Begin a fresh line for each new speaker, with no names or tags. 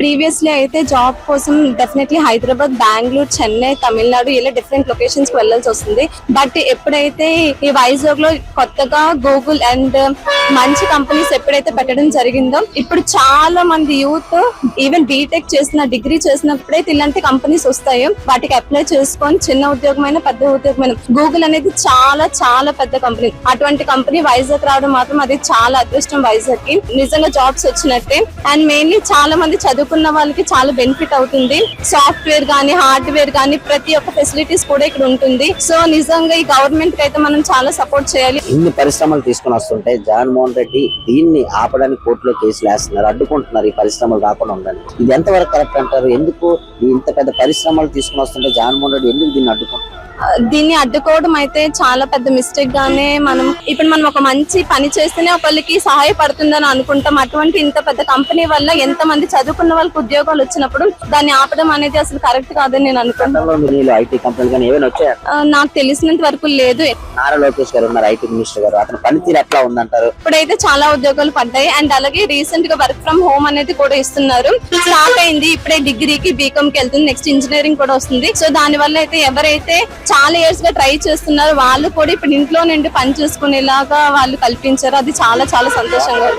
Previously అయితే job కోసం definitely Hyderabad, Bengaluru, Chennai, Tamil Nadu ఇలా డిఫరెంట్ లొకేషన్స్ కి వెళ్ళాల్సి వస్తుంది. బట్ ఎప్పుడైతే ఈ వైజాగ్ లో కొత్తగా గూగుల్ అండ్ మంచి కంపెనీస్ ఎప్పుడైతే పెట్టడం జరిగిందో, ఇప్పుడు చాలా మంది యూత్ ఈవెన్ బీటెక్ చేసిన, డిగ్రీ చేసినప్పుడైతే ఇలాంటి కంపెనీస్ వస్తాయో వాటికి అప్లై చేసుకొని చిన్న ఉద్యోగమైన పెద్ద ఉద్యోగమైన గూగుల్ అనేది చాలా చాలా పెద్ద కంపెనీ. అటువంటి కంపెనీ వైజాగ్ రావడం మాత్రం అది చాలా అదృష్టం వైజాగ్ కి. నిజంగా జాబ్స్ వచ్చినట్టే. అండ్ మెయిన్లీ చాలా మంది చదువుకున్న వాళ్ళకి చాలా బెనిఫిట్ అవుతుంది. సాఫ్ట్వేర్ గానీ, హార్డ్వేర్ గానీ ప్రతి ఒక్క ఫెసిలిటీస్ కూడా ఇక్కడ ఉంటుంది. సో నిజంగా ఈ గవర్నమెంట్ కి అయితే మనం చాలా సపోర్ట్ చేయాలి.
ఇన్ని పరిశ్రమలు తీసుకుని వస్తుంటే జగన్మోహన్ రెడ్డి దీన్ని ఆపడానికి కోర్టులో కేసులు వేస్తున్నారు, అడ్డుకుంటున్నారు ఈ పరిశ్రమలు రాకుండా ఉండాలి. ఇది ఎంతవరకు కరెక్ట్ అంటారు? ఎందుకు ఇంత పెద్ద పరిశ్రమలు తీసుకుని వస్తుంటే జగన్మోహన్ రెడ్డి ఎందుకు దీన్ని అడ్డుకుంటున్నారు?
దీన్ని అడ్డుకోవడం అయితే చాలా పెద్ద మిస్టేక్ గానే మనం ఒక మంచి పని చేస్తేనే ఒకళ్ళకి సహాయపడుతుందని అనుకుంటాం. అటువంటి ఇంత పెద్ద కంపెనీ వల్ల ఎంత మంది చదువుకున్న వాళ్ళకి ఉద్యోగాలు వచ్చినప్పుడు దాన్ని ఆపడం అనేది అసలు కరెక్ట్ కాదని నేను అనుకుంటాను.
ఐటీ కంపెనీలు కానీ ఏమైనా వచ్చాయా?
నాకు తెలిసినంత వరకు లేదు.
నారా లోకేష్ గారు ఉన్నారు, ఐటీ మినిస్టర్ గారు, అతని పనితీరు ఎట్లా ఉందంటారు?
ఇప్పుడైతే చాలా ఉద్యోగాలు పడ్డాయి. అండ్ అలాగే రీసెంట్ గా వర్క్ ఫ్రమ్ హోమ్ అనేది కూడా ఇస్తున్నారు. స్టార్ట్ అయింది. ఇప్పుడే డిగ్రీకి, బీకామ్ కి వెళ్తుంది. నెక్స్ట్ ఇంజనీరింగ్ కూడా వస్తుంది. సో దాని వల్ల అయితే ఎవరైతే చాలా ఇయర్స్ గా ట్రై చేస్తున్నారు వాళ్ళు కూడా ఇప్పుడు ఇంట్లో నుండి పని చేసుకునేలాగా వాళ్ళు కల్పించారు. అది చాలా చాలా సంతోషంగా.